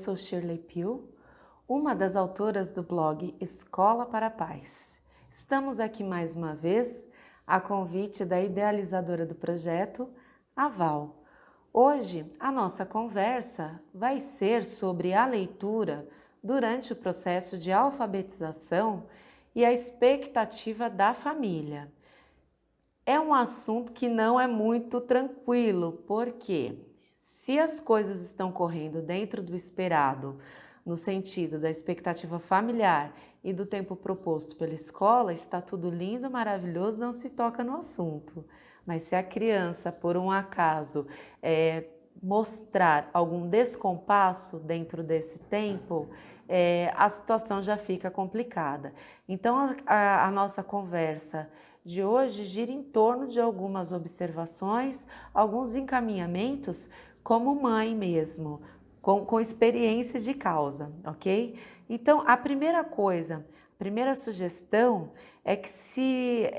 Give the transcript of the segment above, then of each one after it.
sou Shirley Pio, uma das autoras do blog Escola para a Paz. Estamos aqui mais uma vez a convite da idealizadora do projeto, a Val. Hoje a nossa conversa vai ser sobre a leitura durante o processo de alfabetização e a expectativa da família. É um assunto que não é muito tranquilo, porque se as coisas estão correndo dentro do esperado, no sentido da expectativa familiar e do tempo proposto pela escola, está tudo lindo, maravilhoso, não se toca no assunto. Mas se a criança, por um acaso, mostrar algum descompasso dentro desse tempo, a situação já fica complicada. Então, a nossa conversa de hoje gira em torno de algumas observações, alguns encaminhamentos, como mãe mesmo, com experiências de causa, ok? Então, a primeira sugestão é que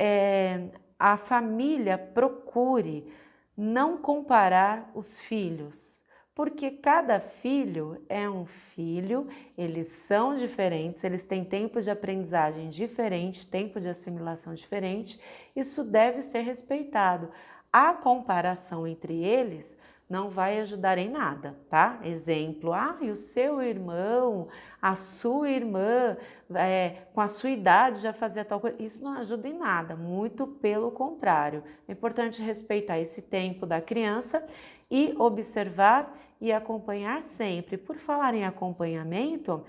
a família procure não comparar os filhos, porque cada filho é um filho, eles são diferentes, eles têm tempo de aprendizagem diferente, tempo de assimilação diferente, isso deve ser respeitado. A comparação entre eles não vai ajudar em nada, tá? Exemplo, e o seu irmão, a sua irmã, com a sua idade já fazia tal coisa, isso não ajuda em nada, muito pelo contrário. É importante respeitar esse tempo da criança e observar e acompanhar sempre. Por falar em acompanhamento,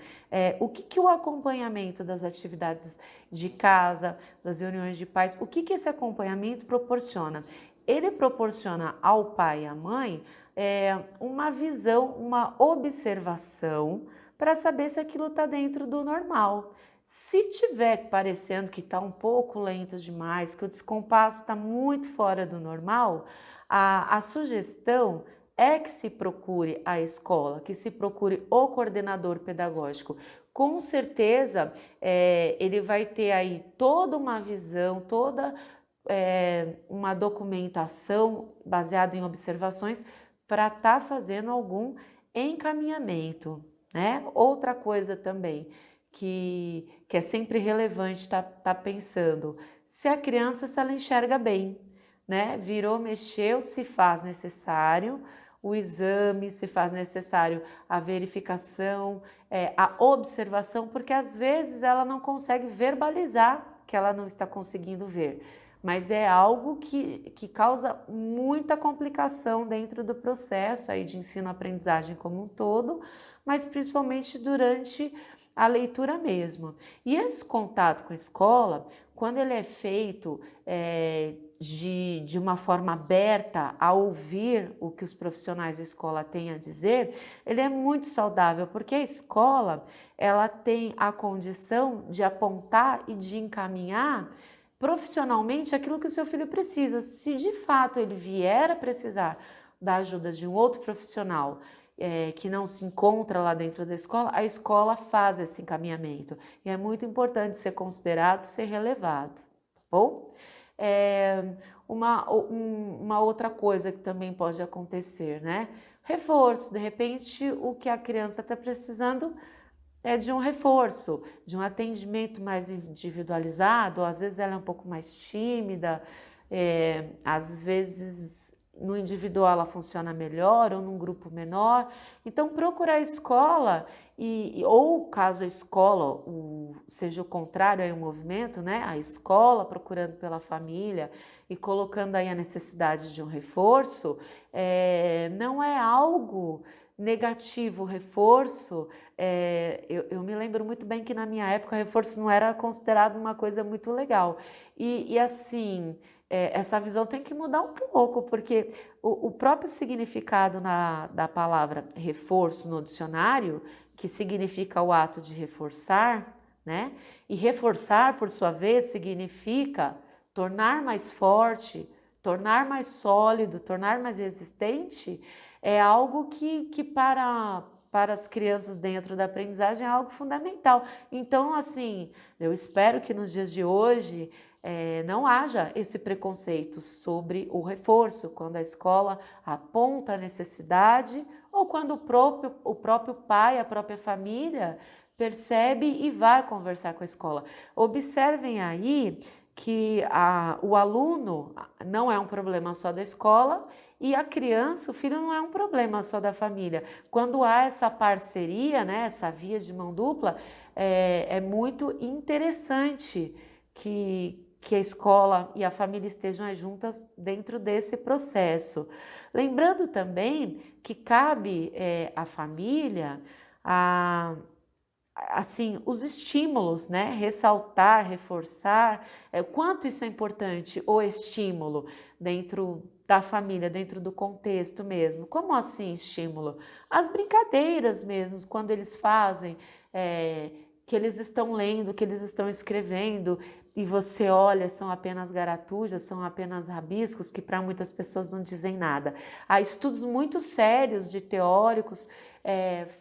o que o acompanhamento das atividades de casa, das reuniões de pais, o que esse acompanhamento proporciona? Ele proporciona ao pai e à mãe uma visão, uma observação para saber se aquilo está dentro do normal. Se tiver parecendo que está um pouco lento demais, que o descompasso está muito fora do normal, a sugestão é que se procure a escola, que se procure o coordenador pedagógico. Com certeza ele vai ter aí toda uma visão, toda uma documentação baseada em observações para estar fazendo algum encaminhamento, né? Outra coisa também que é sempre relevante tá pensando, se a criança, se ela enxerga bem, né? Virou, mexeu, se faz necessário o exame, se faz necessário a verificação, a observação, porque às vezes ela não consegue verbalizar que ela não está conseguindo ver, mas é algo que causa muita complicação dentro do processo aí de ensino-aprendizagem como um todo, mas principalmente durante a leitura mesmo. E esse contato com a escola, quando ele é feito de uma forma aberta a ouvir o que os profissionais da escola têm a dizer, ele é muito saudável, porque a escola ela tem a condição de apontar e de encaminhar profissionalmente aquilo que o seu filho precisa. Se de fato ele vier a precisar da ajuda de um outro profissional que não se encontra lá dentro da escola, a escola faz esse encaminhamento. E é muito importante ser considerado, ser relevado, tá bom? Uma outra coisa que também pode acontecer, né? Reforço, de repente o que a criança está precisando é de um reforço, de um atendimento mais individualizado, ou às vezes ela é um pouco mais tímida, às vezes no individual ela funciona melhor ou num grupo menor. Então procurar a escola, ou caso a escola seja o contrário aí o movimento, né? A escola procurando pela família e colocando aí a necessidade de um reforço, não é algo negativo. O reforço, eu me lembro muito bem que na minha época o reforço não era considerado uma coisa muito legal. E assim, essa visão tem que mudar um pouco, porque o próprio significado da palavra reforço no dicionário, que significa o ato de reforçar, né? E reforçar, por sua vez, significa tornar mais forte, tornar mais sólido, tornar mais resistente, é algo que para as crianças dentro da aprendizagem é algo fundamental. Então, assim, eu espero que nos dias de hoje não haja esse preconceito sobre o reforço, quando a escola aponta a necessidade ou quando o próprio pai, a própria família percebe e vai conversar com a escola. Observem aí que o aluno não é um problema só da escola e a criança, o filho, não é um problema só da família. Quando há essa parceria, né, essa via de mão dupla, é muito interessante que a escola e a família estejam juntas dentro desse processo. Lembrando também que cabe à família assim, os estímulos, né? Ressaltar, reforçar, quanto isso é importante, o estímulo dentro da família, dentro do contexto mesmo. Como assim estímulo? As brincadeiras mesmo, quando eles fazem, que eles estão lendo, que eles estão escrevendo, e você olha, são apenas garatujas, são apenas rabiscos, que para muitas pessoas não dizem nada. Há estudos muito sérios de teóricos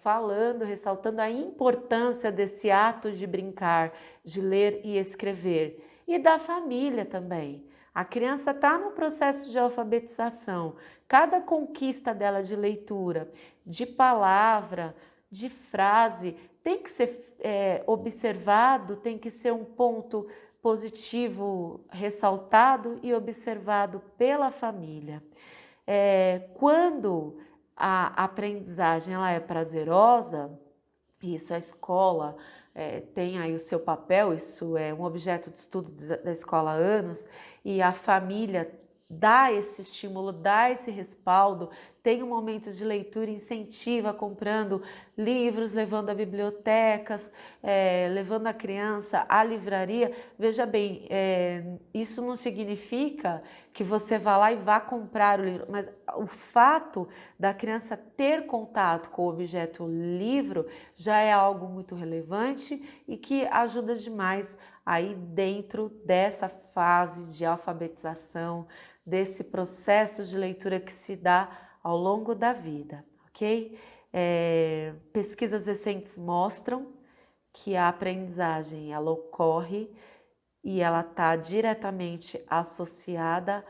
falando, ressaltando a importância desse ato de brincar, de ler e escrever. E da família também. A criança está no processo de alfabetização. Cada conquista dela de leitura, de palavra, de frase, tem que ser observado, tem que ser um ponto positivo ressaltado e observado pela família. Quando a aprendizagem ela é prazerosa, isso a escola tem aí o seu papel, isso é um objeto de estudo da escola há anos, e a família dá esse estímulo, dá esse respaldo, tem um momento de leitura, incentiva comprando livros, levando a bibliotecas, levando a criança à livraria. Veja bem, isso não significa que você vá lá e vá comprar o livro, mas o fato da criança ter contato com o objeto livro já é algo muito relevante e que ajuda demais aí dentro dessa fase de alfabetização, desse processo de leitura que se dá ao longo da vida, ok? Pesquisas recentes mostram que a aprendizagem ela ocorre e ela está diretamente associada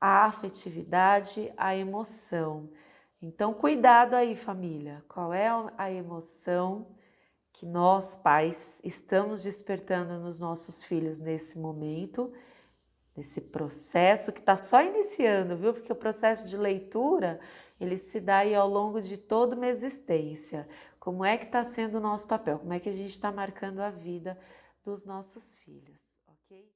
à afetividade, à emoção. Então, cuidado aí, família. Qual é a emoção que nós, pais, estamos despertando nos nossos filhos nesse momento, nesse processo que está só iniciando, viu? Porque o processo de leitura, ele se dá aí ao longo de toda uma existência. Como é que está sendo o nosso papel? Como é que a gente está marcando a vida dos nossos filhos, ok?